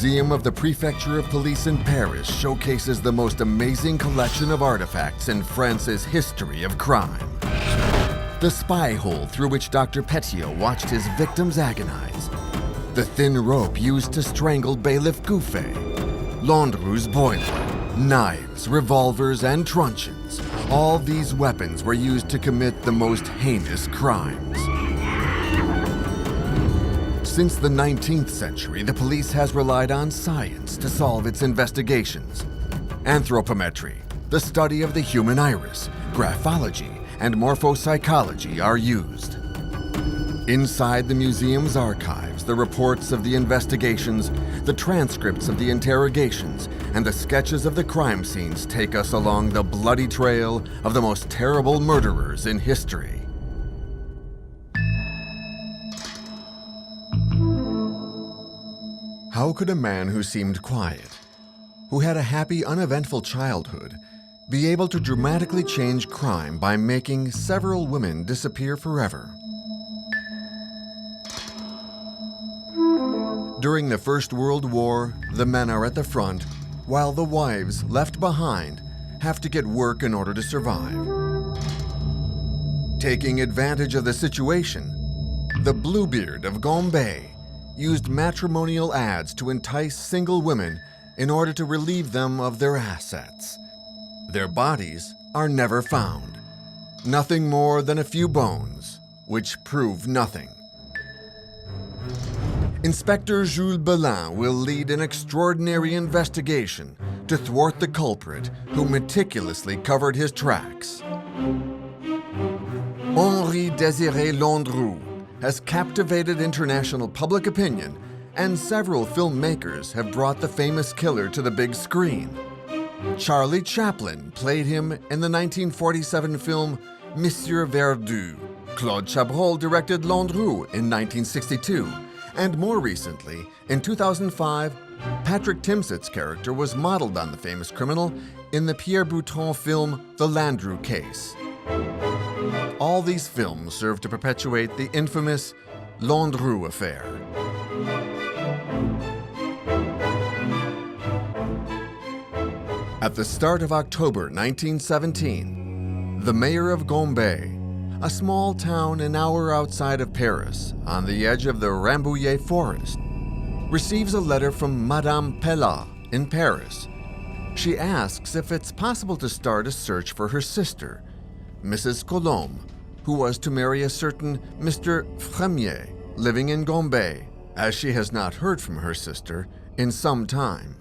Museum of the Prefecture of Police in Paris showcases the most amazing collection of artifacts in France's history of crime. The spy hole through which Dr. Petiot watched his victims agonize. The thin rope used to strangle Bailiff Gouffet. Landru's boiler, knives, revolvers, and truncheons. All these weapons were used to commit the most heinous crimes. Since the 19th century, the police has relied on science to solve its investigations. Anthropometry, the study of the human iris, graphology, and morphopsychology are used. Inside the museum's archives, the reports of the investigations, the transcripts of the interrogations, and the sketches of the crime scenes take us along the bloody trail of the most terrible murderers in history. How could a man who seemed quiet, who had a happy, uneventful childhood, be able to dramatically change crime by making several women disappear forever? During the First World War, the men are at the front, while the wives, left behind, have to get work in order to survive. Taking advantage of the situation, the Bluebeard of Gambé used matrimonial ads to entice single women in order to relieve them of their assets. Their bodies are never found. Nothing more than a few bones, which prove nothing. Inspector Jules Belin will lead an extraordinary investigation to thwart the culprit who meticulously covered his tracks. Henri-Désiré Landru has captivated international public opinion, and several filmmakers have brought the famous killer to the big screen. Charlie Chaplin played him in the 1947 film Monsieur Verdoux. Claude Chabrol directed Landru in 1962, and more recently, in 2005, Patrick Timsit's character was modeled on the famous criminal in the Pierre Boutron film The Landru Case. All these films serve to perpetuate the infamous Landru affair. At the start of October 1917, the mayor of Gambé, a small town an hour outside of Paris on the edge of the Rambouillet forest, receives a letter from Madame Pellat in Paris. She asks if it's possible to start a search for her sister, Mrs. Colombe, who was to marry a certain Mr. Fremier, living in Gambé, as she has not heard from her sister in some time.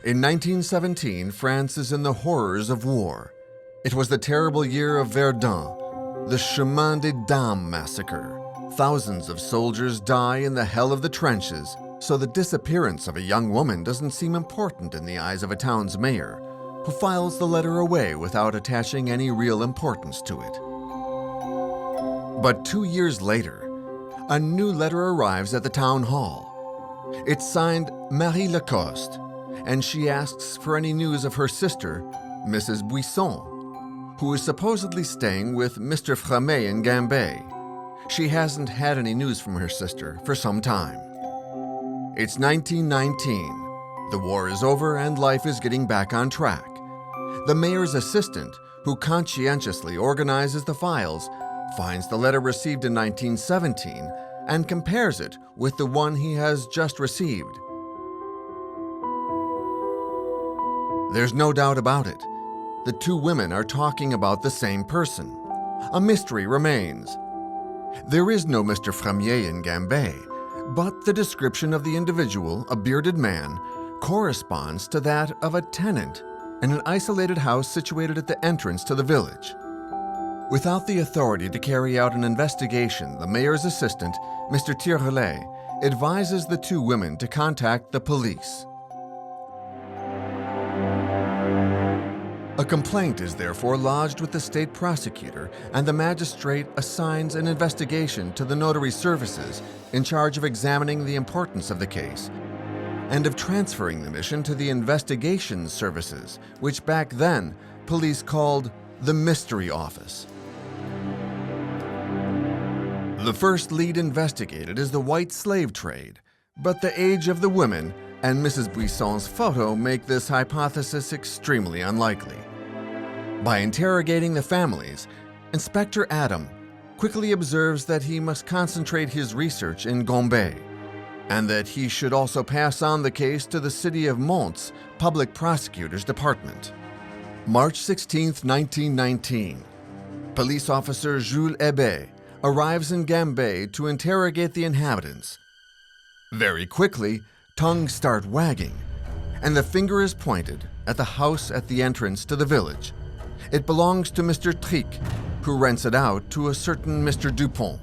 In 1917, France is in the horrors of war. It was the terrible year of Verdun, the Chemin des Dames massacre. Thousands of soldiers die in the hell of the trenches, so the disappearance of a young woman doesn't seem important in the eyes of a town's mayor, who files the letter away without attaching any real importance to it. But 2 years later, a new letter arrives at the town hall. It's signed Marie Lacoste, and she asks for any news of her sister, Mrs. Buisson, who is supposedly staying with Mr. Fremier in Gambé. She hasn't had any news from her sister for some time. It's 1919. The war is over and life is getting back on track. The mayor's assistant, who conscientiously organizes the files, finds the letter received in 1917 and compares it with the one he has just received. There's no doubt about it. The two women are talking about the same person. A mystery remains. There is no Mr. Fremier in Gambé, but the description of the individual, a bearded man, corresponds to that of a tenant in an isolated house situated at the entrance to the village. Without the authority to carry out an investigation, the mayor's assistant, Mr. Tirelay, advises the two women to contact the police. A complaint is therefore lodged with the state prosecutor, and the magistrate assigns an investigation to the notary services in charge of examining the importance of the case and of transferring the mission to the investigation services, which back then police called the Mystery Office. The first lead investigated is the white slave trade, But the age of the women and Mrs. Buisson's photo make this hypothesis extremely unlikely. By interrogating the families, Inspector Adam quickly observes that he must concentrate his research in Gombe, and that he should also pass on the case to the City of Mont's Public Prosecutor's Department. March 16, 1919. Police officer Jules Hébé arrives in Gambé to interrogate the inhabitants. Very quickly, tongues start wagging, and the finger is pointed at the house at the entrance to the village. It belongs to Mr. Trick, who rents it out to a certain Mr. Dupont.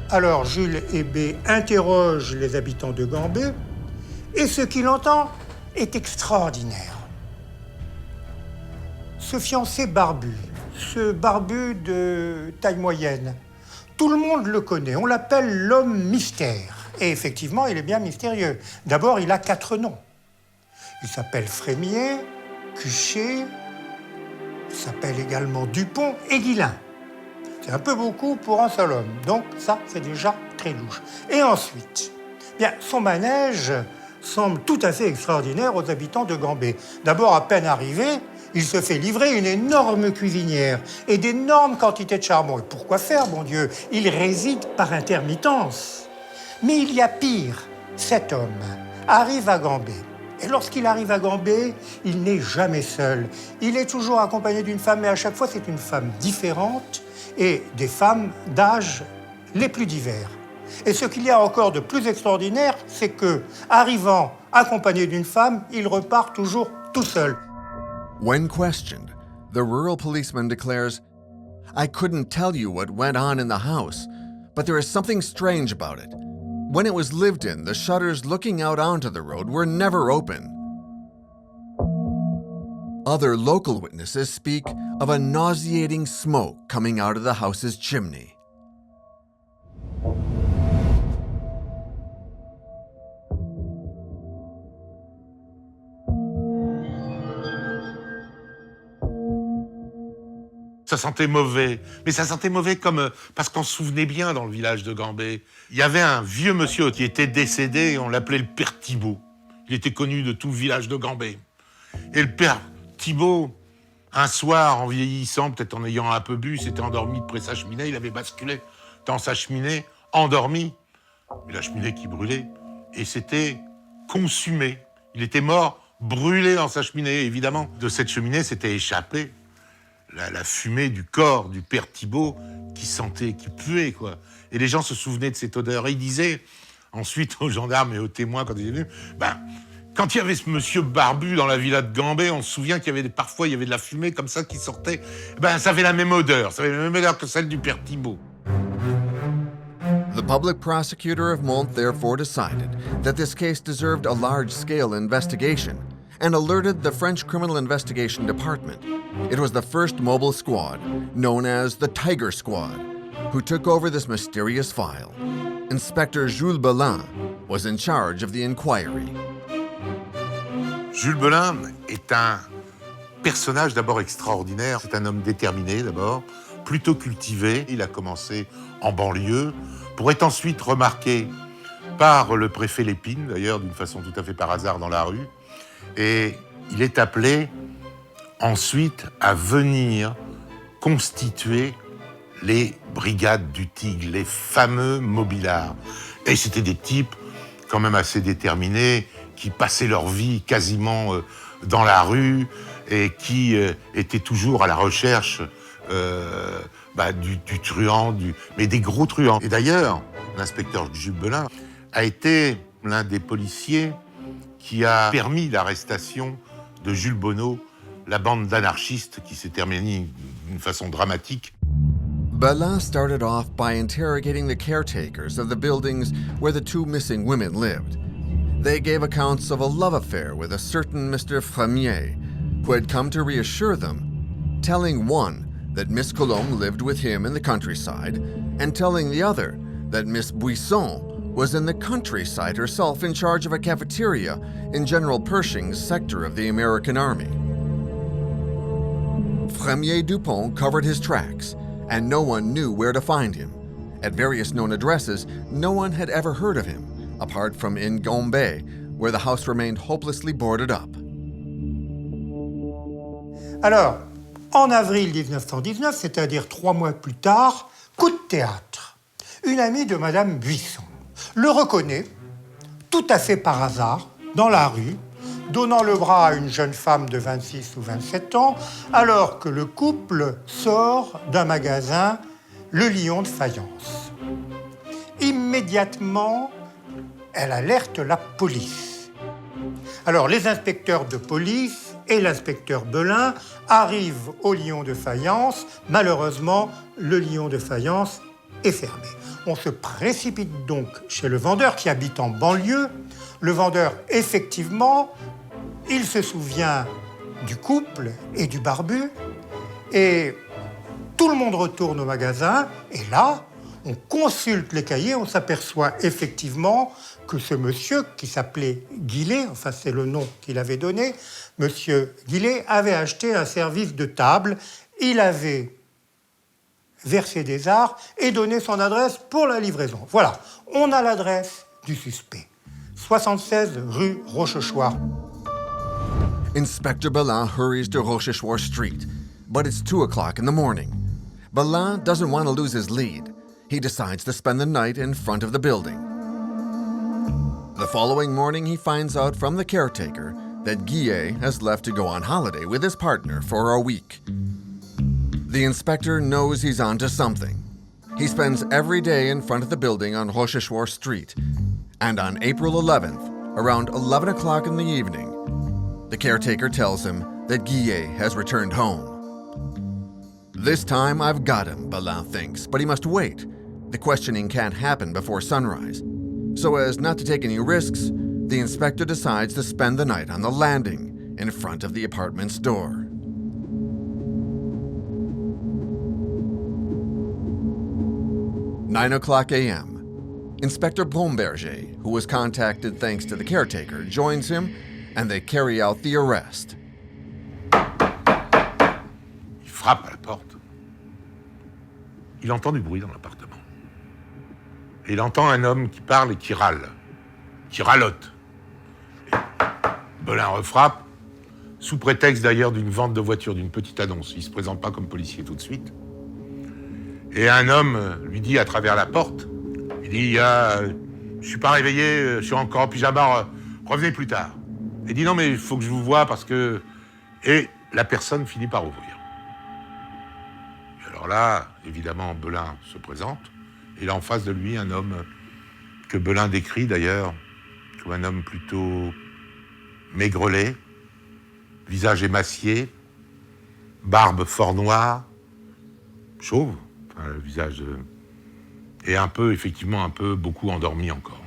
Alors Jules Hébé interroge les habitants de Gambé, et ce qu'il entend est extraordinaire. Ce fiancé barbu, ce barbu de taille moyenne, tout le monde le connaît, on l'appelle l'homme mystère. Et effectivement, il est bien mystérieux. D'abord, il a 4 noms. Il s'appelle Frémier, Cuchet, il s'appelle également Dupont et Guillain. C'est un peu beaucoup pour un seul homme, donc ça, c'est déjà très louche. Et ensuite, bien, son manège semble tout à fait extraordinaire aux habitants de Gambé. D'abord, à peine arrivé, il se fait livrer une énorme cuisinière et d'énormes quantités de charbon. Et pourquoi faire, bon Dieu? Il réside par intermittence. Mais il y a pire. Cet homme arrive à Gambé. Et lorsqu'il arrive à Gambé, il n'est jamais seul. Il est toujours accompagné d'une femme, mais à chaque fois, c'est une femme différente et des femmes d'âge les plus divers. Et ce qu'il y a encore de plus extraordinaire, c'est que, arrivant accompagné d'une femme, il repart toujours tout seul. When questioned, the rural policeman declares, "I couldn't tell you what went on in the house, but there is something strange about it. When it was lived in, the shutters looking out onto the road were never open." Other local witnesses speak of a nauseating smoke coming out of the house's chimney. Ça sentait mauvais, mais ça sentait mauvais comme parce qu'on se souvenait bien dans le village de Gambé. Il y avait un vieux monsieur qui était décédé, on l'appelait le père Thibault. Il était connu de tout le village de Gambé. Et le père Thibault, un soir, en vieillissant, peut-être en ayant un peu bu, s'était endormi près de sa cheminée, il avait basculé dans sa cheminée, endormi, et la cheminée qui brûlait, et c'était consumé. Il était mort, brûlé dans sa cheminée, évidemment. De cette cheminée s'était échappé la fumée du corps du père Thibault qui sentait, qui puait, quoi. Et les gens se souvenaient de cette odeur. Et ils disaient ensuite aux gendarmes et aux témoins quand ils étaient venus, quand il y avait ce monsieur barbu dans la villa de Gambé, on se souvient qu'il y avait parfois il y avait de la fumée comme ça qui sortait. Ça avait la même odeur. Ça avait la même odeur que celle du père Thibault. The public prosecutor of Mont therefore decided that this case deserved a large-scale investigation and alerted the French Criminal Investigation Department. It was the first mobile squad, known as the Tiger Squad, who took over this mysterious file. Inspector Jules Belin was in charge of the inquiry. Jules Belin est un personnage d'abord extraordinaire. C'est un homme déterminé d'abord, plutôt cultivé. Il a commencé en banlieue pour être ensuite remarqué par le préfet Lépine, d'ailleurs d'une façon tout à fait par hasard dans la rue. Et il est appelé ensuite à venir constituer les brigades du Tigre, les fameux mobilards. Et c'était des types quand même assez déterminés, qui passaient leur vie quasiment dans la rue et qui étaient toujours à la recherche du truand, mais des gros truands. Et d'ailleurs, l'inspecteur Jules Belin a été l'un des policiers qui a permis l'arrestation de Jules Bonneau, la bande d'anarchistes qui s'est terminée d'une façon dramatique. Belin started off by interrogating the caretakers of the buildings where the 2 missing women lived. They gave accounts of a love affair with a certain Mr. Fremier, who had come to reassure them, telling one that Miss Colombe lived with him in the countryside, and telling the other that Miss Buisson was in the countryside herself in charge of a cafeteria in General Pershing's sector of the American Army. Premier Dupont covered his tracks, and no one knew where to find him. At various known addresses, no one had ever heard of him, apart from in Gombe, where the house remained hopelessly boarded up. Alors, en avril 1919, c'est-à-dire 3 mois plus tard, coup de théâtre. Une amie de Madame Buisson le reconnaît, tout à fait par hasard, dans la rue, donnant le bras à une jeune femme de 26 ou 27 ans, alors que le couple sort d'un magasin, le Lion de faïence. Immédiatement, elle alerte la police. Alors, les inspecteurs de police et l'inspecteur Belin arrivent au Lion de faïence. Malheureusement, le Lion de faïence est fermé. On se précipite donc chez le vendeur qui habite en banlieue. Le vendeur, effectivement, il se souvient du couple et du barbu. Et tout le monde retourne au magasin. Et là, on consulte les cahiers. On s'aperçoit effectivement que ce monsieur, qui s'appelait Guillet, enfin c'est le nom qu'il avait donné, monsieur Guillet avait acheté un service de table. Il avait versé des arts et donné son adresse pour la livraison. Voilà, on a l'adresse du suspect. 76 rue Rochechouart. Inspector Belin hurries to Rochechouart Street, but it's 2 o'clock in the morning. Belin doesn't want to lose his lead. He decides to spend the night in front of the building. The following morning, he finds out from the caretaker that Guillet has left to go on holiday with his partner for a week. The inspector knows he's onto something. He spends every day in front of the building on Rochechouart Street. And on April 11th, around 11 o'clock in the evening, the caretaker tells him that Guillet has returned home. This time I've got him, Belin thinks, but he must wait. The questioning can't happen before sunrise. So as not to take any risks, the inspector decides to spend the night on the landing in front of the apartment's door. "9 o'clock a.m. Inspector Blomberger, who was contacted thanks to the caretaker, joins him, and they carry out the arrest. Il frappe à la porte. Il entend du bruit dans l'appartement. Et il entend un homme qui parle et qui râle, qui ralote. Et Belin refrappe, sous prétexte d'ailleurs d'une vente de voiture, d'une petite annonce. Il ne se présente pas comme policier tout de suite. Et un homme lui dit à travers la porte, il dit « Je suis pas réveillé, je suis encore en pyjama, revenez plus tard. » Il dit « Non, mais il faut que je vous voie parce que... » Et la personne finit par ouvrir. Et alors là, évidemment, Belin se présente. Et là, en face de lui, un homme que Belin décrit d'ailleurs comme un homme plutôt maigrelet, visage émacié, barbe fort noire, chauve, enfin, le visage... et un peu, effectivement, beaucoup endormi encore.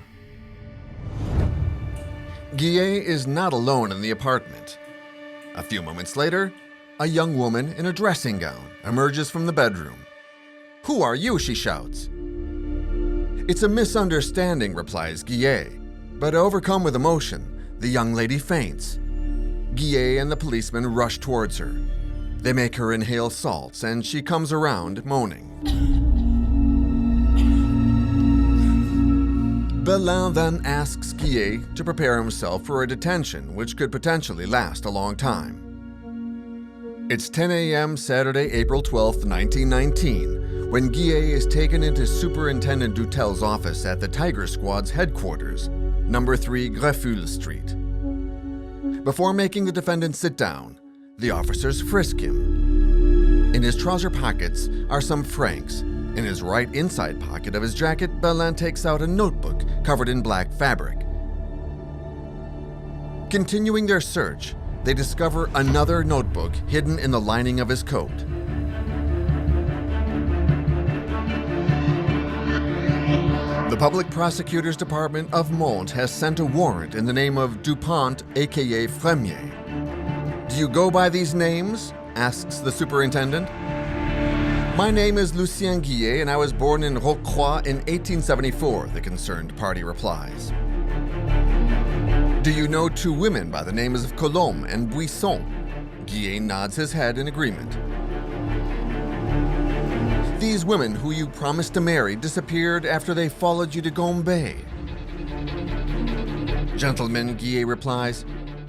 Guillet is not alone in the apartment. A few moments later, a young woman in a dressing gown emerges from the bedroom. "Who are you?" she shouts. "It's a misunderstanding," replies Guillet. But overcome with emotion, the young lady faints. Guillet and the policeman rush towards her. They make her inhale salts, and she comes around, moaning. Belin then asks Guillet to prepare himself for a detention which could potentially last a long time. It's 10 a.m. Saturday, April 12, 1919, when Guillet is taken into Superintendent Dutel's office at the Tiger Squad's headquarters, number 3 Greffule Street. Before making the defendant sit down, the officers frisk him. In his trouser pockets are some francs. In his right inside pocket of his jacket, Belin takes out a notebook covered in black fabric. Continuing their search, they discover another notebook hidden in the lining of his coat. The Public Prosecutor's Department of Mont has sent a warrant in the name of Dupont, aka Fremier. "Do you go by these names?" asks the superintendent. "My name is Lucien Guillet, and I was born in Rocroi in 1874, the concerned party replies. "Do you know 2 women by the names of Colombe and Buisson?" Guillet nods his head in agreement. These women who you promised to marry disappeared after they followed you to Gombe. Gentleman, Guillet replies,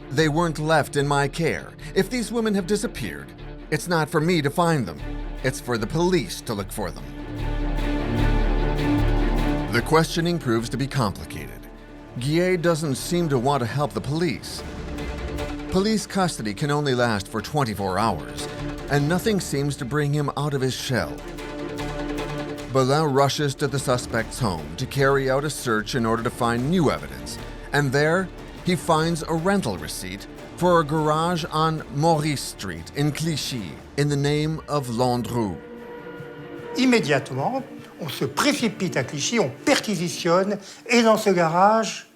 they weren't left in my care. If these women have disappeared, it's not for me to find them. It's for the police to look for them. The questioning proves to be complicated. Guillet doesn't seem to want to help the police. Police custody can only last for 24 hours, and nothing seems to bring him out of his shell. Belin rushes to the suspect's home to carry out a search in order to find new evidence, and there he finds a rental receipt for a garage on Maurice Street in Clichy in the name of Landru. Immédiatement, on se précipite à Clichy, on perquisitionne, et dans ce garage,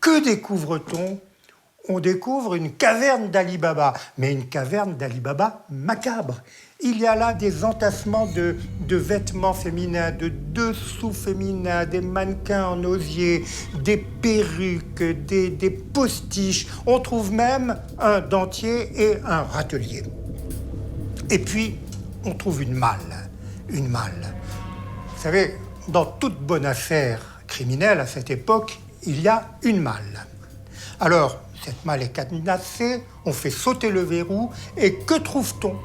que découvre-t-on? On découvre une caverne d'Ali Baba, mais une caverne d'Ali Baba macabre. Il y a là des entassements de vêtements féminins, de dessous féminins, des mannequins en osier, des perruques, des postiches. On trouve même un dentier et un râtelier. Et puis, on trouve une malle. Une malle. Vous savez, dans toute bonne affaire criminelle à cette époque, il y a une malle. Alors, cette malle est cadenassée, on fait sauter le verrou, et que trouve-t-on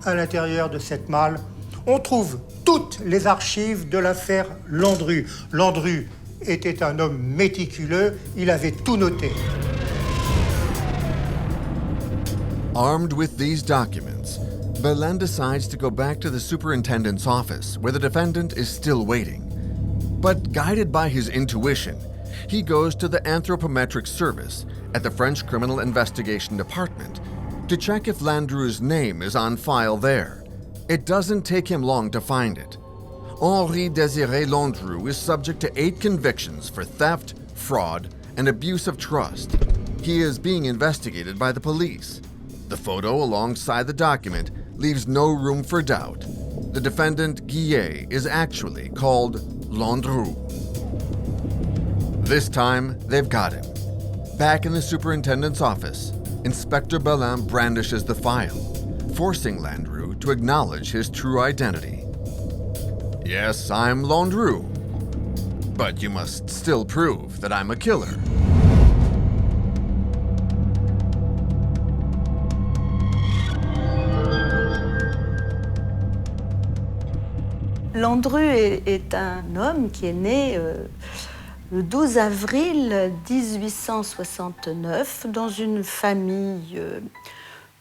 à l'intérieur de cette malle? On trouve toutes les archives de l'affaire Landru. Landru était un homme méticuleux, il avait tout noté. Armed with these documents, Belin decides to go back to the superintendent's office where the defendant is still waiting. But guided by his intuition, he goes to the anthropometric service at the French Criminal Investigation Department to check if Landru's name is on file there. It doesn't take him long to find it. Henri-Désiré Landru is subject to 8 convictions for theft, fraud, and abuse of trust. He is being investigated by the police. The photo alongside the document leaves no room for doubt. The defendant, Guillet, is actually called Landru. This time, they've got him. Back in the superintendent's office, Inspector Belin brandishes the file, forcing Landru to acknowledge his true identity. Yes, I'm Landru, but you must still prove that I'm a killer. Landru est un homme qui est né le 12 avril 1869 dans une famille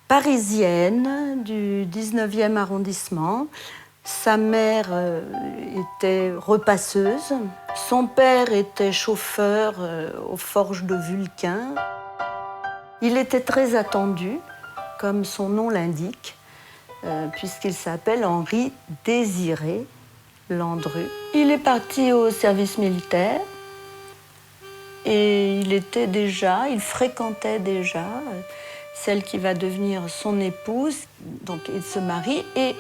parisienne du 19e arrondissement. Sa mère était repasseuse, son père était chauffeur aux forges de Vulcain. Il était très attendu, comme son nom l'indique, puisqu'il s'appelle Henri Désiré Landru. Il est parti au service militaire et il fréquentait déjà celle qui va devenir son épouse. Donc il se marie et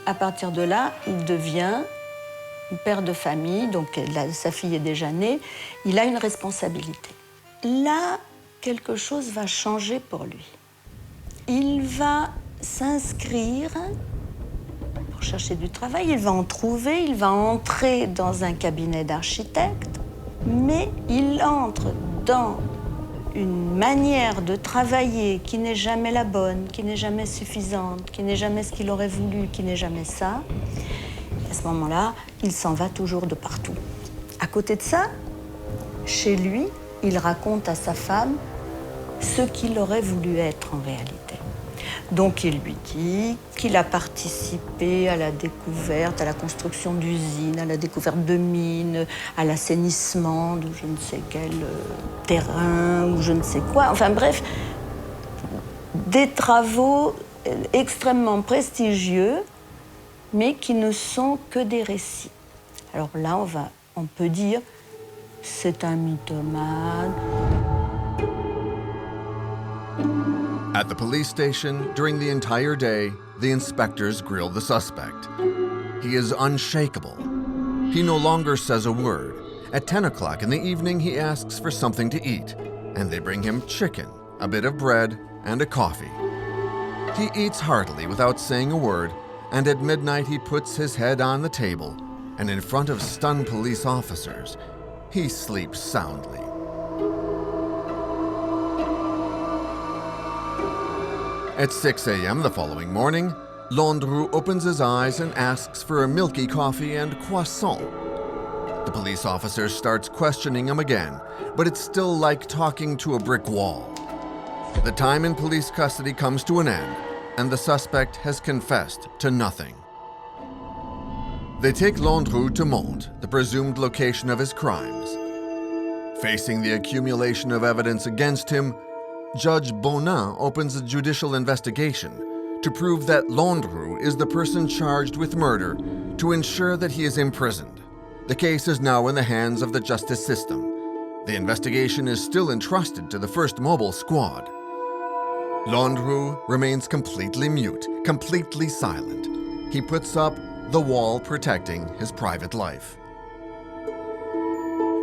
à partir de là, il devient père de famille, donc sa fille est déjà née, il a une responsabilité. Là, quelque chose va changer pour lui. Il va s'inscrire pour chercher du travail, il va en trouver, il va entrer dans un cabinet d'architecte, mais il entre dans une manière de travailler qui n'est jamais la bonne, qui n'est jamais suffisante, qui n'est jamais ce qu'il aurait voulu, qui n'est jamais ça. Et à ce moment-là, il s'en va toujours de partout. À côté de ça, chez lui, il raconte à sa femme ce qu'il aurait voulu être en réalité. Donc il lui dit qu'il a participé à la découverte, à la construction d'usines, à la découverte de mines, à l'assainissement de je ne sais quel terrain ou je ne sais quoi. Enfin bref, des travaux extrêmement prestigieux, mais qui ne sont que des récits. Alors là, on peut dire c'est un mythomane. At the police station, during the entire day, the inspectors grill the suspect. He is unshakable. He no longer says a word. At 10 o'clock in the evening, he asks for something to eat, and they bring him chicken, a bit of bread, and a coffee. He eats heartily without saying a word, and at midnight he puts his head on the table, and in front of stunned police officers, he sleeps soundly. At 6 a.m. the following morning, Landru opens his eyes and asks for a milky coffee and croissant. The police officer starts questioning him again, but it's still like talking to a brick wall. The time in police custody comes to an end, and the suspect has confessed to nothing. They take Landru to Mantes, the presumed location of his crimes. Facing the accumulation of evidence against him, Judge Bonin opens a judicial investigation to prove that Landru is the person charged with murder to ensure that he is imprisoned. The case is now in the hands of the justice system. The investigation is still entrusted to the First Mobile Squad. Landru remains completely mute, completely silent. He puts up the wall protecting his private life.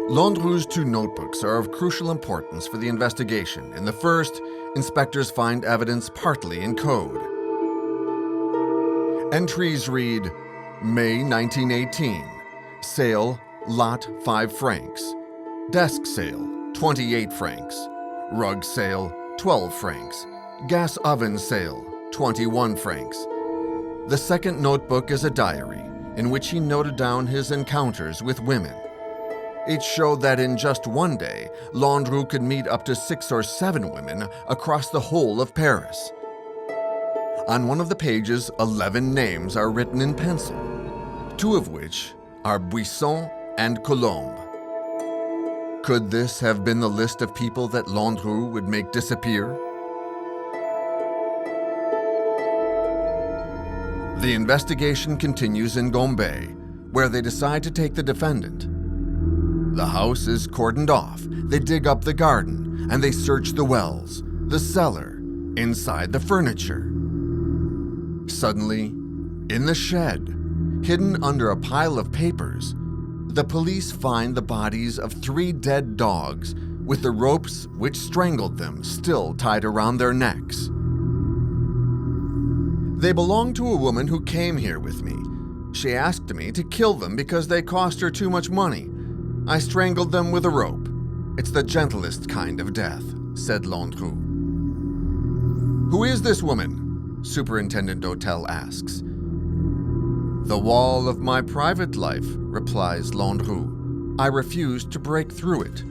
Landru's 2 notebooks are of crucial importance for the investigation. In the first, inspectors find evidence partly in code. Entries read, May 1918, sale, lot 5 francs. Desk sale, 28 francs. Rug sale, 12 francs. Gas oven sale, 21 francs. The second notebook is a diary in which he noted down his encounters with women. It showed that in just one day, Landru could meet up to 6 or 7 women across the whole of Paris. On one of the pages, 11 names are written in pencil, 2 of which are Buisson and Colombe. Could this have been the list of people that Landru would make disappear? The investigation continues in Gombe, where they decide to take the defendant. The house is cordoned off, they dig up the garden, and they search the wells, the cellar, inside the furniture. Suddenly, in the shed, hidden under a pile of papers, the police find the bodies of 3 dead dogs with the ropes which strangled them still tied around their necks. They belong to a woman who came here with me. She asked me to kill them because they cost her too much money. I strangled them with a rope. It's the gentlest kind of death, said Landru. Who is this woman? Superintendent Dautel asks. The wall of my private life, replies Landru. I refuse to break through it.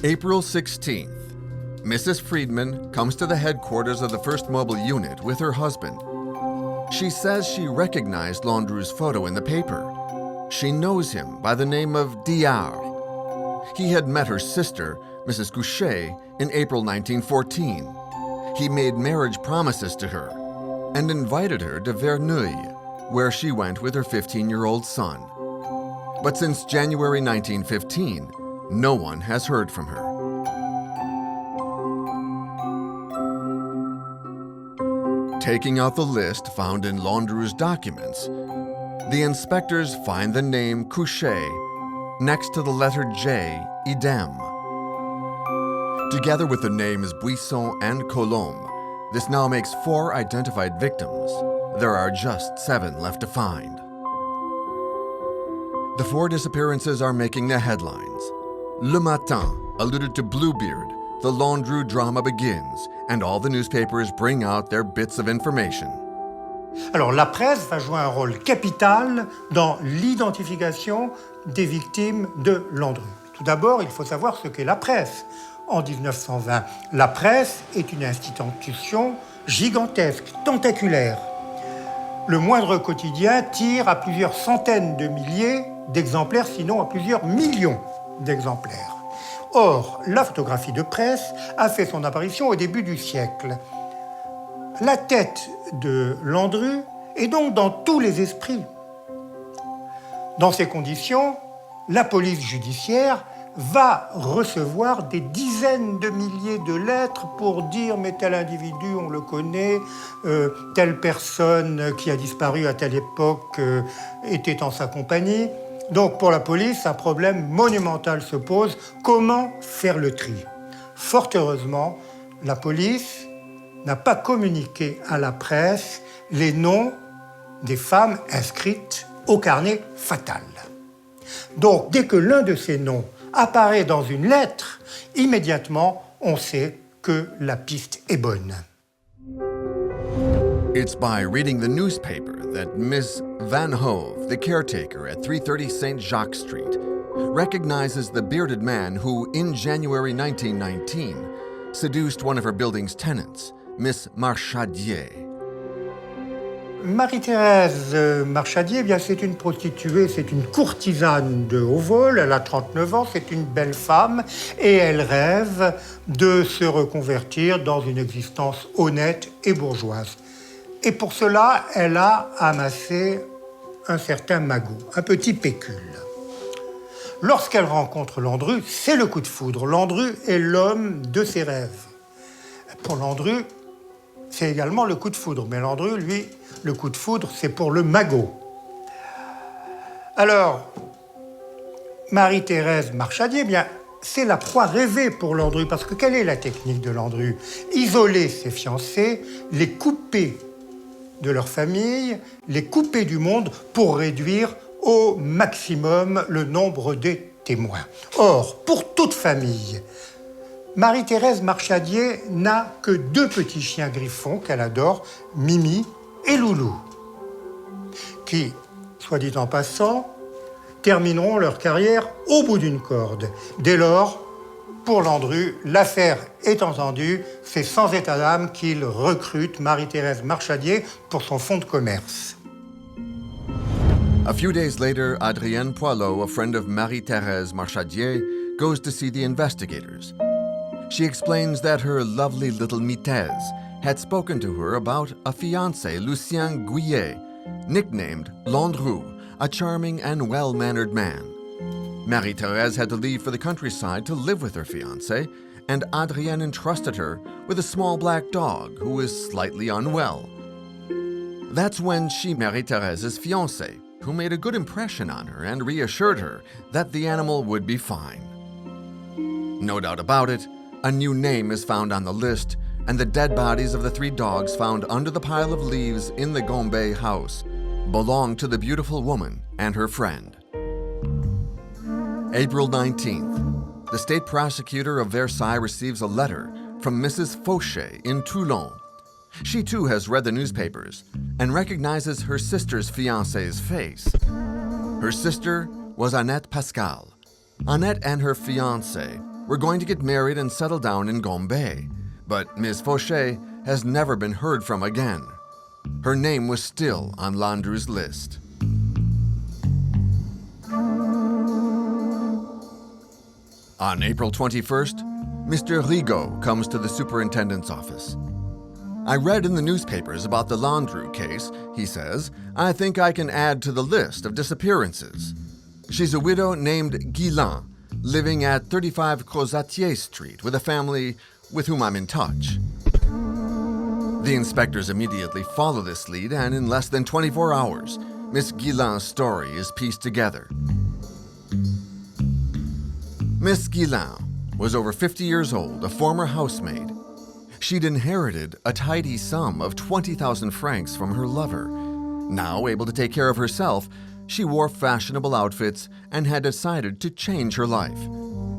April 16th. Mrs. Friedman comes to the headquarters of the First Mobile Unit with her husband. She says she recognized Landru's photo in the paper. She knows him by the name of Diard. He had met her sister, Mrs. Couchet, in April 1914. He made marriage promises to her and invited her to Verneuil, where she went with her 15-year-old son. But since January 1915, no one has heard from her. Taking out the list found in Landru's documents, the inspectors find the name Couchet next to the letter J, idem. Together with the names Buisson and Colombe, this now makes 4 identified victims. There are just 7 left to find. The 4 disappearances are making the headlines. Le Matin alluded to Bluebeard. The Landru drama begins, and all the newspapers bring out their bits of information. Alors, la presse va jouer un rôle capital dans l'identification des victimes de Landru. Tout d'abord, il faut savoir ce qu'est la presse. En 1920, la presse est une institution gigantesque, tentaculaire. Le moindre quotidien tire à plusieurs centaines de milliers d'exemplaires, sinon à plusieurs millions d'exemplaires. Or, la photographie de presse a fait son apparition au début du siècle. La tête de Landru est donc dans tous les esprits. Dans ces conditions, la police judiciaire va recevoir des dizaines de milliers de lettres pour dire « mais tel individu, on le connaît, telle personne qui a disparu à telle époque était en sa compagnie ». Donc pour la police, un problème monumental se pose. Comment faire le tri? Fort heureusement, la police n'a pas communiqué à la presse les noms des femmes inscrites au carnet fatal. Donc, dès que l'un de ces noms apparaît dans une lettre, immédiatement, on sait que la piste est bonne. It's by reading the newspaper that Miss Van Hove, the caretaker at 330 St. Jacques Street, recognizes the bearded man who, in January 1919, seduced one of her building's tenants, Miss Marchadier. Marie-Thérèse Marchadier, eh bien, c'est une prostituée, c'est une courtisane de haut vol, elle a 39 ans, c'est une belle femme et elle rêve de se reconvertir dans une existence honnête et bourgeoise. Et pour cela, elle a amassé un certain magot, un petit pécule. Lorsqu'elle rencontre Landru, c'est le coup de foudre. Landru est l'homme de ses rêves. Pour Landru, c'est également le coup de foudre. Mais Landru, lui, le coup de foudre, c'est pour le magot. Alors, Marie-Thérèse Marchadier, eh bien, c'est la proie rêvée pour Landru. Parce que quelle est la technique de Landru? Isoler ses fiancés, les couper de leur famille, les couper du monde pour réduire au maximum le nombre des témoins. Or, pour toute famille, Marie-Thérèse Marchadier n'a que 2 petits chiens griffons qu'elle adore, Mimi et Loulou, qui, soit dit en passant, termineront leur carrière au bout d'une corde. Dès lors, pour Landru, l'affaire est entendue, c'est sans état d'âme qu'il recrute Marie-Thérèse Marchadier pour son fonds de commerce. A few days later, Adrienne Poilot, a friend of Marie-Thérèse Marchadier, goes to see the investigators. She explains that her lovely little Mitez had spoken to her about a fiancé, Lucien Gouillet, nicknamed Landru, a charming and well-mannered man. Marie-Thérèse had to leave for the countryside to live with her fiancé, and Adrienne entrusted her with a small black dog who was slightly unwell. That's when she married Thérèse's fiancé, who made a good impression on her and reassured her that the animal would be fine. No doubt about it, a new name is found on the list, and the dead bodies of the 3 dogs found under the pile of leaves in the Gombe house belong to the beautiful woman and her friend. April 19th, the state prosecutor of Versailles receives a letter from Mrs. Fauchet in Toulon. She too has read the newspapers and recognizes her sister's fiancé's face. Her sister was Annette Pascal. Annette and her fiancé were going to get married and settle down in Gombe, but Miss Fauchet has never been heard from again. Her name was still on Landru's list. On April 21st, Mr. Rigaud comes to the superintendent's office. I read in the newspapers about the Landru case, he says. I think I can add to the list of disappearances. She's a widow named Guillain, living at 35 Crozatier Street with a family with whom I'm in touch. The inspectors immediately follow this lead, and in less than 24 hours, Miss Guillain's story is pieced together. Miss Guillain was over 50 years old, a former housemaid. She'd inherited a tidy sum of 20,000 francs from her lover. Now able to take care of herself, she wore fashionable outfits and had decided to change her life.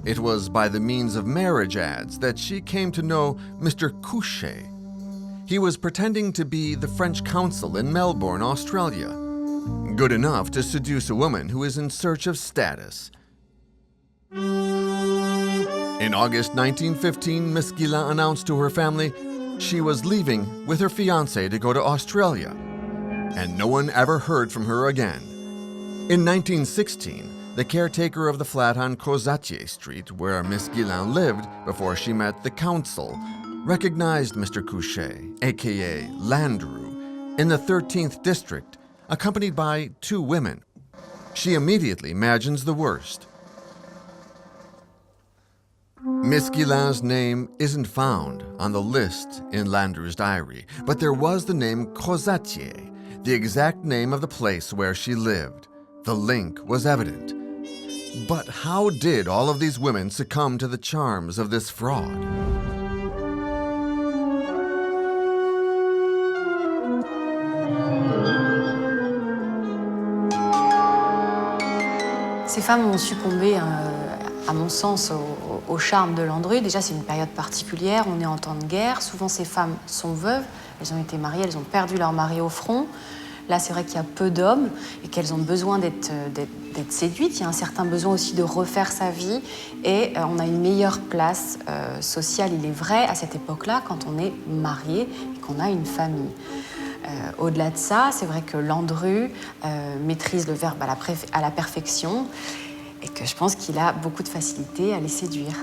It was by the means of marriage ads that she came to know Mr. Couchet. He was pretending to be the French consul in Melbourne, Australia. Good enough to seduce a woman who is in search of status. In August 1915, Miss Guillain announced to her family she was leaving with her fiancé to go to Australia, and no one ever heard from her again. In 1916, the caretaker of the flat on Crozatier Street, where Miss Guillain lived before she met the consul, recognized Mr. Couchet, aka Landru, in the 13th district, accompanied by 2 women. She immediately imagines the worst. Miss Guillain's name isn't found on the list in Landru's diary, but there was the name Crozatier, the exact name of the place where she lived. The link was evident. But how did all of these women succumb to the charms of this fraud? femmes ont succombé, à mon sens, au charme de Landru. Déjà, c'est une période particulière, on est en temps de guerre. Souvent, ces femmes sont veuves, elles ont été mariées, elles ont perdu leur mari au front. Là, c'est vrai qu'il y a peu d'hommes et qu'elles ont besoin d'être séduites. Il y a un certain besoin aussi de refaire sa vie et on a une meilleure place sociale, il est vrai, à cette époque-là, quand on est marié et qu'on a une famille. Au-delà de ça, c'est vrai que Landru maîtrise le verbe à la perfection et que je pense qu'il a beaucoup de facilité à les séduire.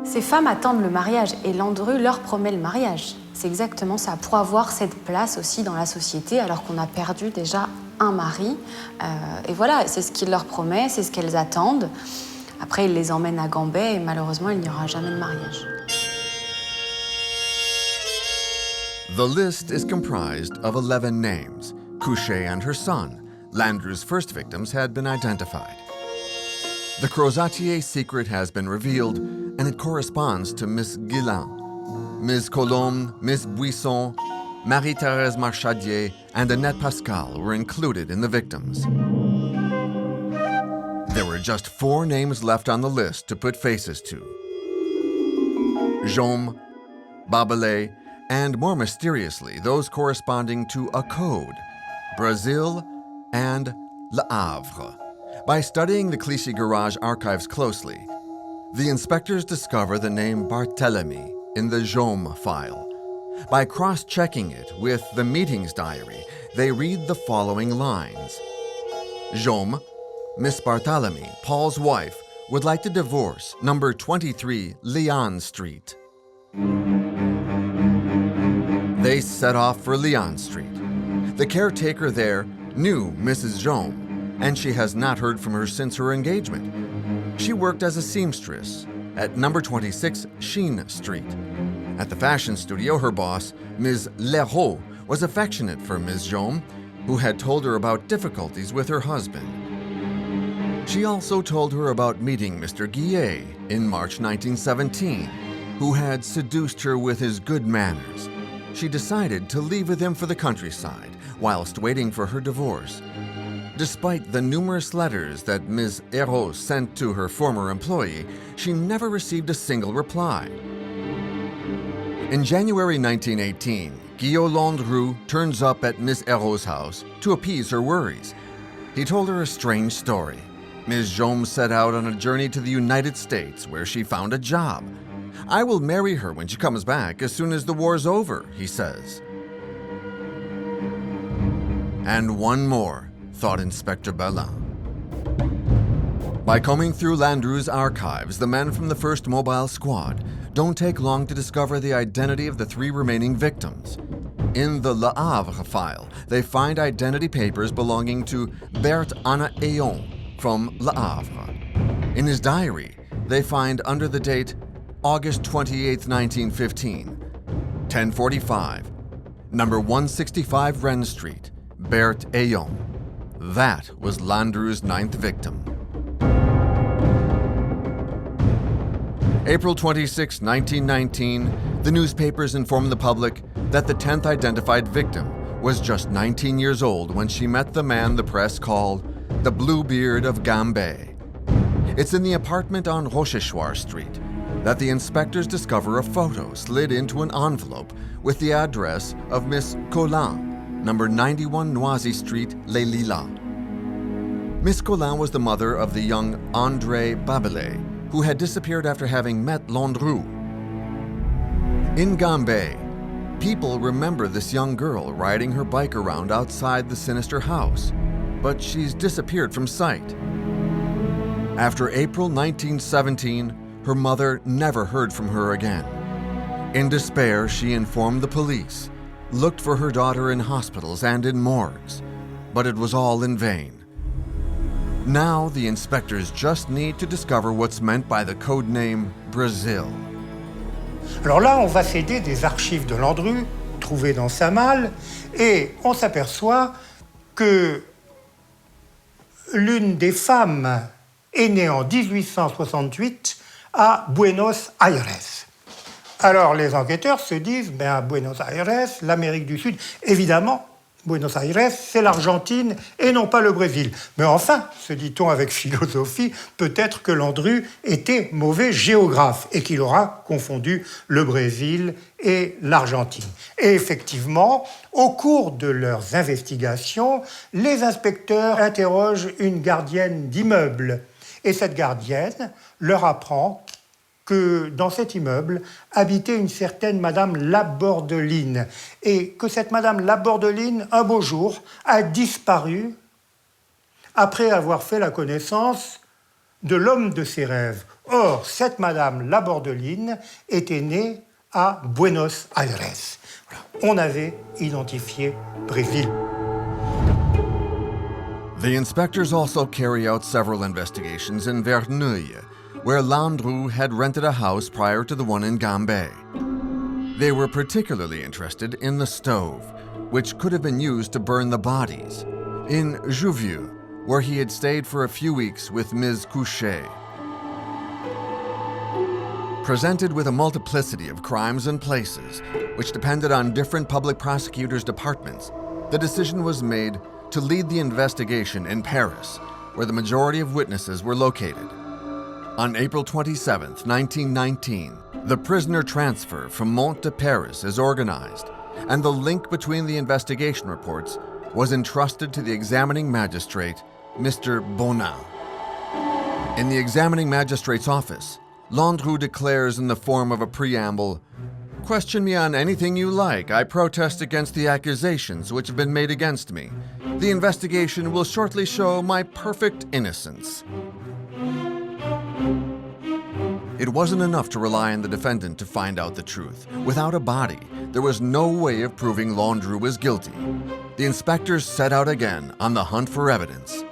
Ces femmes attendent le mariage et Landru leur promet le mariage. C'est exactement ça, pour avoir cette place aussi dans la société alors qu'on a perdu déjà un mari. Et voilà, c'est ce qu'il leur promet, c'est ce qu'elles attendent. Après, il les emmène à Gambais et malheureusement, il n'y aura jamais de mariage. The list is comprised of 11 names. Couchet and her son, Landru's first victims, had been identified. The Crozatier secret has been revealed, and it corresponds to Miss Guillain. Ms. Colombe, Miss Buisson, Marie-Thérèse Marchadier, and Annette Pascal were included in the victims. There were just 4 names left on the list to put faces to: Jaume, Babelais, and more mysteriously, those corresponding to a code, Brazil and Le Havre. By studying the Clichy Garage archives closely, the inspectors discover the name Barthélemy in the Jaume file. By cross-checking it with the meetings diary, they read the following lines. Jaume, Miss Barthélemy, Paul's wife, would like to divorce number 23 Leon Street. They set off for Leon Street. The caretaker there knew Mrs. Jaume, and she has not heard from her since her engagement. She worked as a seamstress at number 26 Sheen Street. At the fashion studio, her boss, Ms. Leroux, was affectionate for Ms. Jaume, who had told her about difficulties with her husband. She also told her about meeting Mr. Guillet in March 1917, who had seduced her with his good manners. She decided to leave with him for the countryside whilst waiting for her divorce. Despite the numerous letters that Ms. Hérault sent to her former employee, she never received a single reply. In January 1918, Guillaume Landru turns up at Ms. Hérault's house to appease her worries. He told her a strange story. Ms. Jaume set out on a journey to the United States where she found a job. I will marry her when she comes back as soon as the war's over, he says. And one more, thought Inspector Bellin. By combing through Landru's archives, the men from the 1st Mobile Squad don't take long to discover the identity of the 3 remaining victims. In the Le Havre file, they find identity papers belonging to Berthe Anna Ayon from Le Havre. In his diary, they find under the date August 28, 1915, 10:45, number 165 Rennes Street, Berthe Ayon. That was Landru's 9th victim. April 26, 1919, the newspapers informed the public that the 10th identified victim was just 19 years old when she met the man the press called the Bluebeard of Gambais. It's in the apartment on Rochechouart Street that the inspectors discover a photo slid into an envelope with the address of Miss Collin, number 91 Noisy Street, Les Lilas. Miss Collin was the mother of the young André Babelais, who had disappeared after having met Landru. In Gambais, people remember this young girl riding her bike around outside the sinister house, but she's disappeared from sight. After April 1917, her mother never heard from her again. In despair, she informed the police, looked for her daughter in hospitals and in morgues, but it was all in vain. Now the inspectors just need to discover what's meant by the code name Brazil. Alors là, on va s'aider des archives de Landru, trouvées dans sa malle, et on s'aperçoit que l'une des femmes est née en 1868 à Buenos Aires. Alors les enquêteurs se disent, à Buenos Aires, l'Amérique du Sud, évidemment, Buenos Aires, c'est l'Argentine et non pas le Brésil. Mais enfin, se dit-on avec philosophie, peut-être que Landru était mauvais géographe et qu'il aura confondu le Brésil et l'Argentine. Et effectivement, au cours de leurs investigations, les inspecteurs interrogent une gardienne d'immeuble. Et cette gardienne leur apprend que dans cet immeuble habitait une certaine Madame Labordeline et que cette Madame Labordeline, un beau jour, a disparu après avoir fait la connaissance de l'homme de ses rêves. Or, cette Madame Labordeline était née à Buenos Aires. Voilà. On avait identifié Brésil. The inspectors also carry out several investigations in Verneuil, where Landru had rented a house prior to the one in Gambé. They were particularly interested in the stove, which could have been used to burn the bodies, in Jouvieux, where he had stayed for a few weeks with Ms. Couchet. Presented with a multiplicity of crimes and places, which depended on different public prosecutors' departments, the decision was made to lead the investigation in Paris, where the majority of witnesses were located. On April 27, 1919, the prisoner transfer from Mont de Paris is organized, and the link between the investigation reports was entrusted to the examining magistrate, Mr. Bonin. In the examining magistrate's office, Landru declares in the form of a preamble, "Question me on anything you like. I protest against the accusations which have been made against me. The investigation will shortly show my perfect innocence." It wasn't enough to rely on the defendant to find out the truth. Without a body, there was no way of proving Landru was guilty. The inspectors set out again on the hunt for evidence.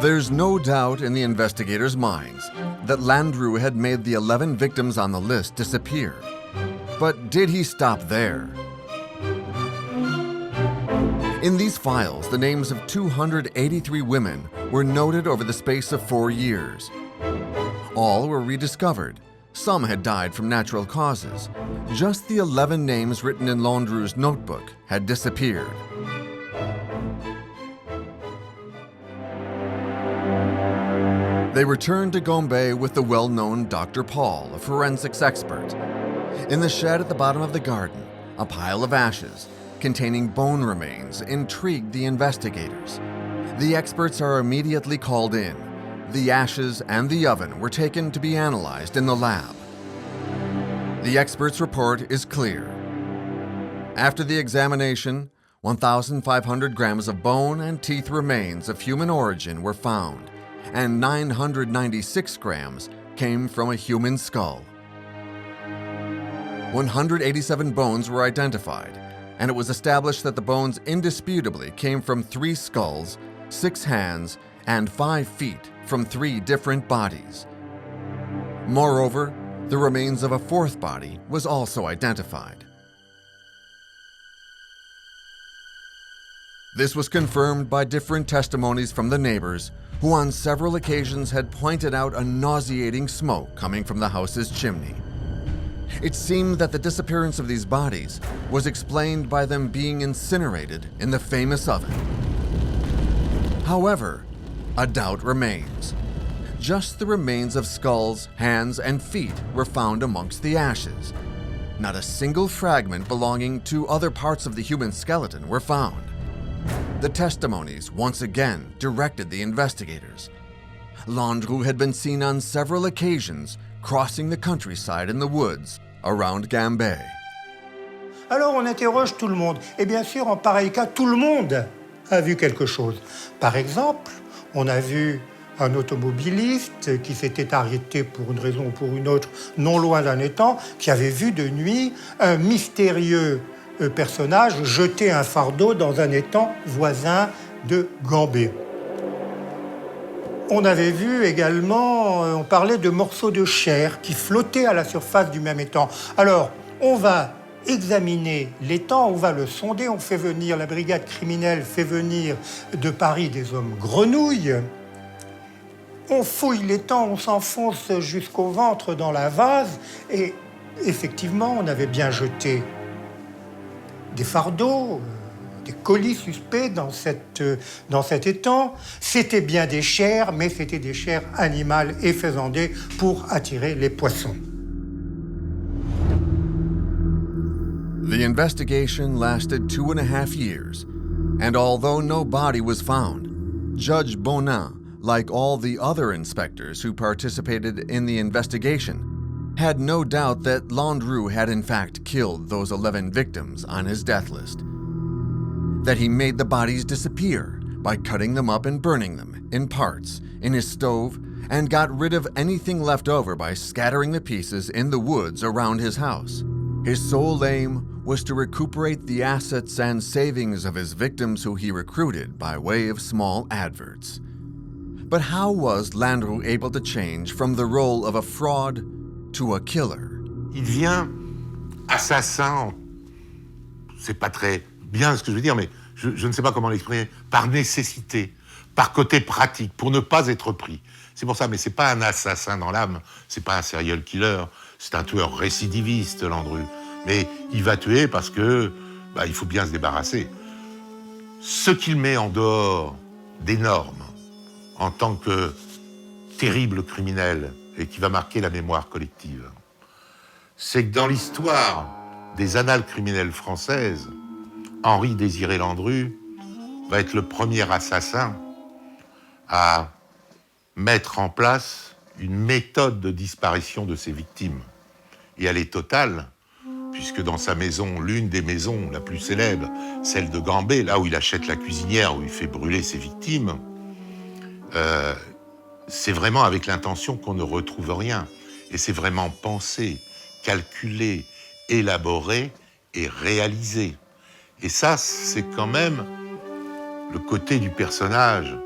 There's no doubt in the investigators' minds that Landru had made the 11 victims on the list disappear. But did he stop there? In these files, the names of 283 women were noted over the space of 4 years. All were rediscovered. Some had died from natural causes. Just the 11 names written in Landru's notebook had disappeared. They returned to Gombe with the well-known Dr. Paul, a forensics expert. In the shed at the bottom of the garden, a pile of ashes containing bone remains intrigued the investigators. The experts are immediately called in. The ashes and the oven were taken to be analyzed in the lab. The experts' report is clear. After the examination, 1,500 grams of bone and teeth remains of human origin were found, and 996 grams came from a human skull. 187 bones were identified, and it was established that the bones indisputably came from 3 skulls, 6 hands, and 5 feet from 3 different bodies. Moreover, the remains of a 4th body was also identified. This was confirmed by different testimonies from the neighbors, who on several occasions had pointed out a nauseating smoke coming from the house's chimney. It seemed that the disappearance of these bodies was explained by them being incinerated in the famous oven. However, a doubt remains. Just the remains of skulls, hands, and feet were found amongst the ashes. Not a single fragment belonging to other parts of the human skeleton were found. The testimonies once again directed the investigators. Landru had been seen on several occasions crossing the countryside in the woods around Gambé. Alors on interroge tout le monde. Et bien sûr, en pareil cas, tout le monde a vu quelque chose. Par exemple, on a vu un automobiliste qui s'était arrêté pour une raison ou pour une autre, non loin d'un étang, qui avait vu de nuit un mystérieux personnage jeter un fardeau dans un étang voisin de Gambé. On avait vu également, on parlait de morceaux de chair qui flottaient à la surface du même étang. Alors, on va examiner l'étang, on va le sonder, on fait venir, la brigade criminelle fait venir de Paris des hommes grenouilles. On fouille l'étang, on s'enfonce jusqu'au ventre dans la vase et effectivement, on avait bien jeté des fardeaux, des colis suspects dans cet étang. C'était bien des chairs, mais c'était des chairs animales et faisandées pour attirer les poissons. The investigation lasted 2.5 years, and although no body was found, Judge Bonin, like all the other inspectors who participated in the investigation, had no doubt that Landru had in fact killed those 11 victims on his death list. That he made the bodies disappear by cutting them up and burning them in parts in his stove, and got rid of anything left over by scattering the pieces in the woods around his house. His sole aim was to recuperate the assets and savings of his victims who he recruited by way of small adverts. But how was Landru able to change from the role of a fraud to a killer? Il devient assassin, c'est pas très bien ce que je veux dire, mais je ne sais pas comment l'exprimer, par nécessité, par côté pratique, pour ne pas être pris. C'est pour ça, mais c'est pas un assassin dans l'âme, c'est pas un serial killer, c'est un tueur récidiviste, Landru. Mais il va tuer parce que il faut bien se débarrasser. Ce qu'il met en dehors des normes en tant que terrible criminel et qui va marquer la mémoire collective, c'est que dans l'histoire des annales criminelles françaises, Henri-Désiré Landru va être le premier assassin à mettre en place une méthode de disparition de ses victimes. Et elle est totale, puisque dans sa maison, l'une des maisons la plus célèbre, celle de Gambé, là où il achète la cuisinière, où il fait brûler ses victimes, c'est vraiment avec l'intention qu'on ne retrouve rien. Et c'est vraiment pensé, calculé, élaboré et réalisé. Et ça, c'est quand même le côté du personnage,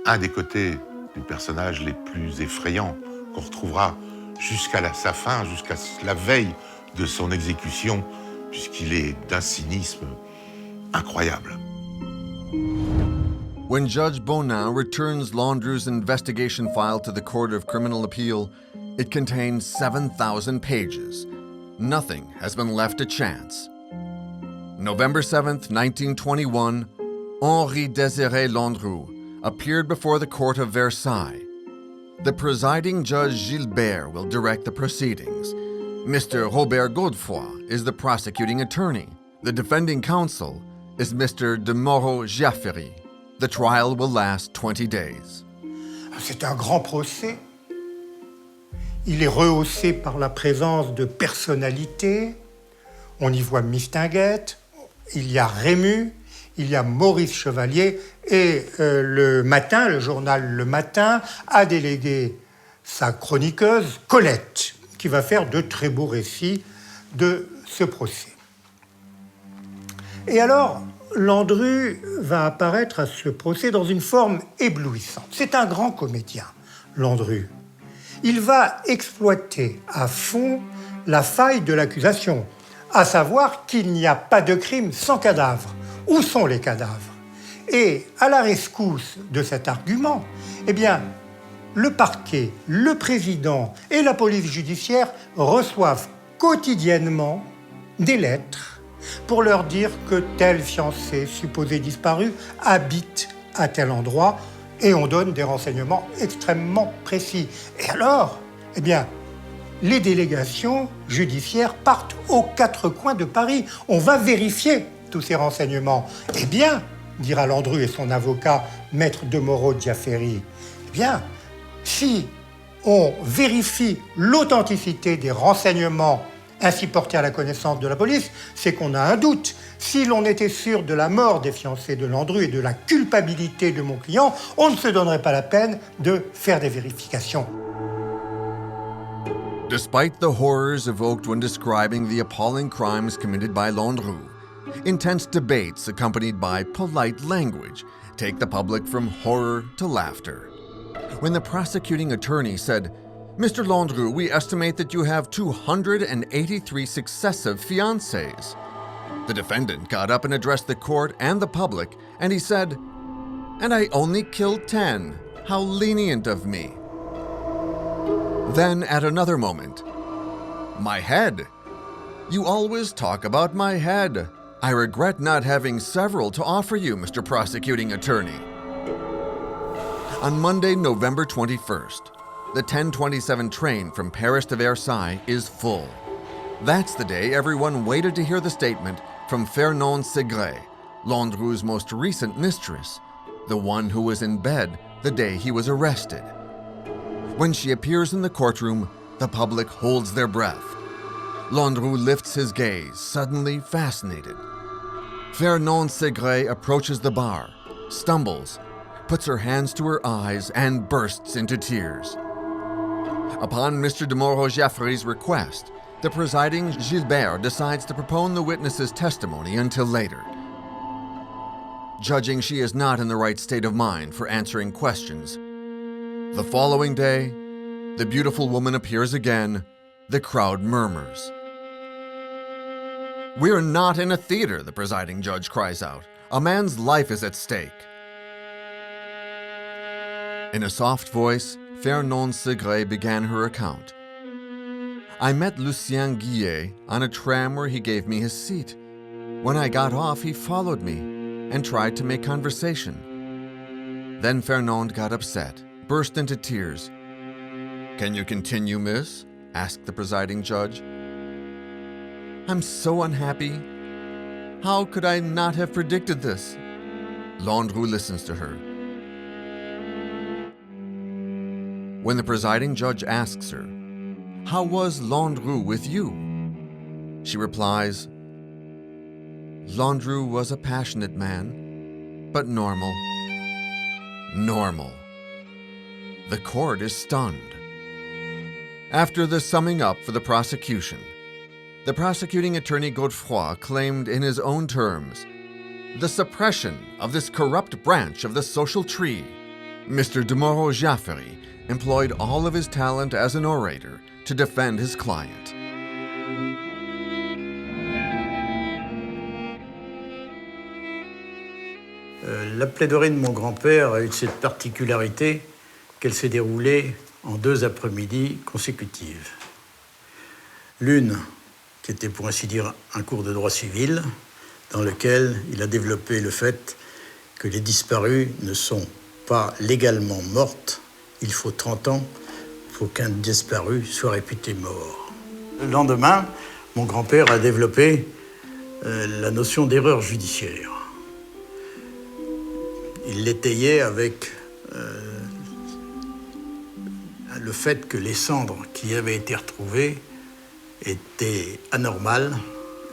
un des côtés du personnage les plus effrayants qu'on retrouvera jusqu'à sa fin, jusqu'à la veille de son exécution, puisqu'il est d'un cynisme incroyable. When Judge Bonin returns Landru's investigation file to the Court of Criminal Appeal, it contains 7,000 pages. Nothing has been left to chance. November 7th, 1921, Henri-Désiré Landru appeared before the Court of Versailles. The presiding Judge Gilbert will direct the proceedings. Mr. Robert Godefroy is the prosecuting attorney. The defending counsel is Mr. de Moreau-Giaferi. The trial will last 20 days. C'est un grand procès. Il est rehaussé par la présence de personnalités. On y voit Mistinguett, il y a Rému, il y a Maurice Chevalier, et le Matin, le journal Le Matin, a délégué sa chroniqueuse, Colette, qui va faire de très beaux récits de ce procès. Et alors, Landru va apparaître à ce procès dans une forme éblouissante. C'est un grand comédien, Landru. Il va exploiter à fond la faille de l'accusation, à savoir qu'il n'y a pas de crime sans cadavre. Où sont les cadavres? Et à la rescousse de cet argument, eh bien, le parquet, le président et la police judiciaire reçoivent quotidiennement des lettres pour leur dire que tel fiancé supposé disparu habite à tel endroit, et on donne des renseignements extrêmement précis. Et alors, eh bien, les délégations judiciaires partent aux quatre coins de Paris. On va vérifier tous ces renseignements. Eh bien, dira Landru et son avocat, maître de Moreau-Giaferi, eh bien, si on vérifie l'authenticité des renseignements ainsi portés à la connaissance de la police, c'est qu'on a un doute. Si l'on était sûr de la mort des fiancés de Landru et de la culpabilité de mon client, on ne se donnerait pas la peine de faire des vérifications. Despite the horrors evoked when describing the appalling crimes committed by Landru, intense debates accompanied by polite language take the public from horror to laughter. When the prosecuting attorney said, "Mr. Landru, we estimate that you have 283 successive fiancés," the defendant got up and addressed the court and the public, and he said, "And I only killed 10. How lenient of me." Then at another moment, "My head. You always talk about my head. I regret not having several to offer you, Mr. Prosecuting Attorney. On Monday, November 21st, the 10:27 train from Paris to Versailles is full. That's the day everyone waited to hear the statement from Fernand Segret, Landru's most recent mistress, the one who was in bed the day he was arrested. When she appears in the courtroom, the public holds their breath. Landru lifts his gaze, suddenly fascinated. Fernand Segret approaches the bar, stumbles, puts her hands to her eyes, and bursts into tears. Upon Mr. de Moreau-Jaffrey's request, the presiding Gilbert decides to postpone the witness's testimony until later. Judging she is not in the right state of mind for answering questions, the following day, the beautiful woman appears again. The crowd murmurs. "We're not in a theater," the presiding judge cries out. "A man's life is at stake." In a soft voice, Fernand Segret began her account. "I met Lucien Guillet on a tram where he gave me his seat. When I got off, he followed me and tried to make conversation. Then Fernand got upset, burst into tears. 'Can you continue, miss?' asked the presiding judge. 'I'm so unhappy. How could I not have predicted this?' Landru listens to her. When the presiding judge asks her, 'How was Landru with you?' she replies, 'Landru was a passionate man, but normal.' Normal. The court is stunned. After the summing up for the prosecution, the prosecuting attorney Godefroy claimed in his own terms the suppression of this corrupt branch of the social tree. Mr. de Moreau-Jaffrey employed all of his talent as an orator to defend his client. La plaidoirie de mon grand-père a eu cette particularité qu'elle s'est déroulée en 2 après-midi consécutives. L'une, qui était pour ainsi dire un cours de droit civil, dans lequel il a développé le fait que les disparues ne sont pas légalement mortes. Il faut 30 ans pour qu'un disparu soit réputé mort. Le lendemain, mon grand-père a développé la notion d'erreur judiciaire. Il l'étayait avec le fait que les cendres qui avaient été retrouvées étaient anormales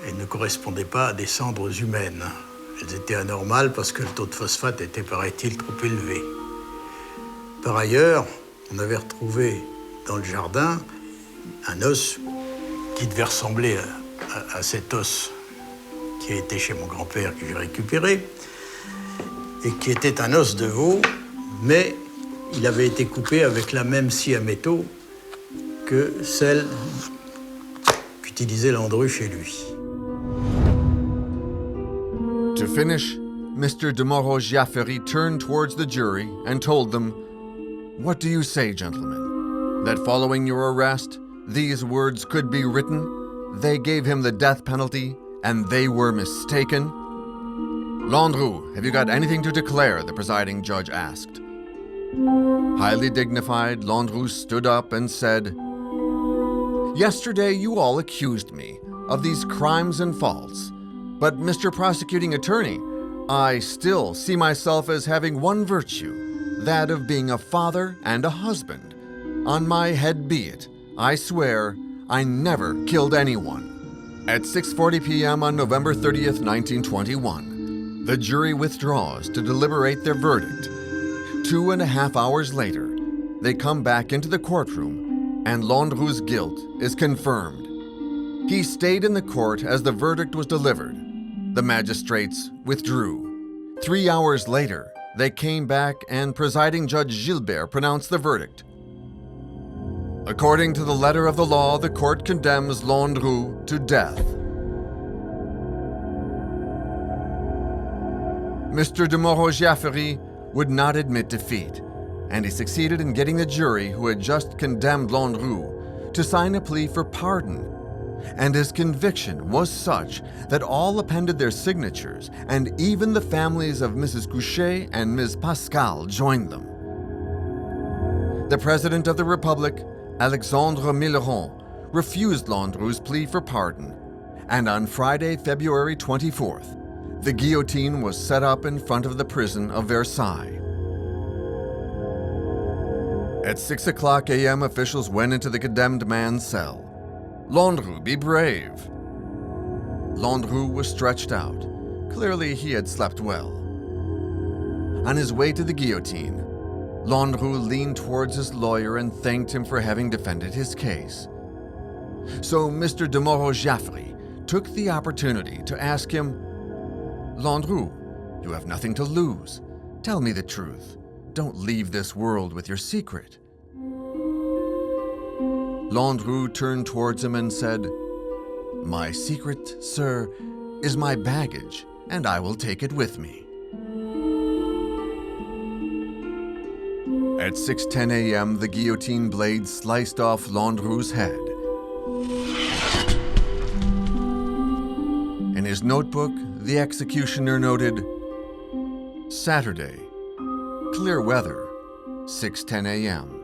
et ne correspondaient pas à des cendres humaines. Elles étaient anormales parce que le taux de phosphate était, paraît-il, trop élevé. Par ailleurs, on avait retrouvé dans le jardin un os qui devait ressembler à cet os qui a été chez mon grand-père, que j'ai récupéré, et qui était un os de veau, mais il avait été coupé avec la même scie à métaux que celle qu'utilisait Landru chez lui. To finish, Mr. de Moreau-Jaffrey turned towards the jury and told them, "What do you say, gentlemen? That following your arrest, these words could be written, 'They gave him the death penalty, and they were mistaken'?" "Landru, have you got anything to declare?" the presiding judge asked. Highly dignified, Landru stood up and said, "Yesterday you all accused me of these crimes and faults, but Mr. Prosecuting Attorney, I still see myself as having one virtue, that of being a father and a husband. On my head be it, I swear, I never killed anyone." At 6:40 p.m. on November 30th, 1921, the jury withdraws to deliberate their verdict. 2.5 hours later, they come back into the courtroom, and Landru's guilt is confirmed. He stayed in the court as the verdict was delivered. The magistrates withdrew. 3 hours later, they came back and presiding Judge Gilbert pronounced the verdict. According to the letter of the law, the court condemns Landru to death. Mr. de Moreau-Jaffrey would not admit defeat, and he succeeded in getting the jury who had just condemned Landru to sign a plea for pardon. and his conviction was such that all appended their signatures, and even the families of Mrs. Couchet and Ms. Pascal joined them. The President of the Republic, Alexandre Milleron, refused Landru's plea for pardon, and on Friday, February 24th, the guillotine was set up in front of the prison of Versailles. At 6:00 a.m., officials went into the condemned man's cell. "Landru, be brave." Landru was stretched out. Clearly, he had slept well. On his way to the guillotine, Landru leaned towards his lawyer and thanked him for having defended his case. So Mr. de Moreau-Jaffry took the opportunity to ask him, "Landru, you have nothing to lose. Tell me the truth. Don't leave this world with your secret." Landru turned towards him and said, "My secret, sir, is my baggage, and I will take it with me." At 6:10 a.m., the guillotine blade sliced off Landru's head. In his notebook, the executioner noted, "Saturday, clear weather, 6:10 a.m.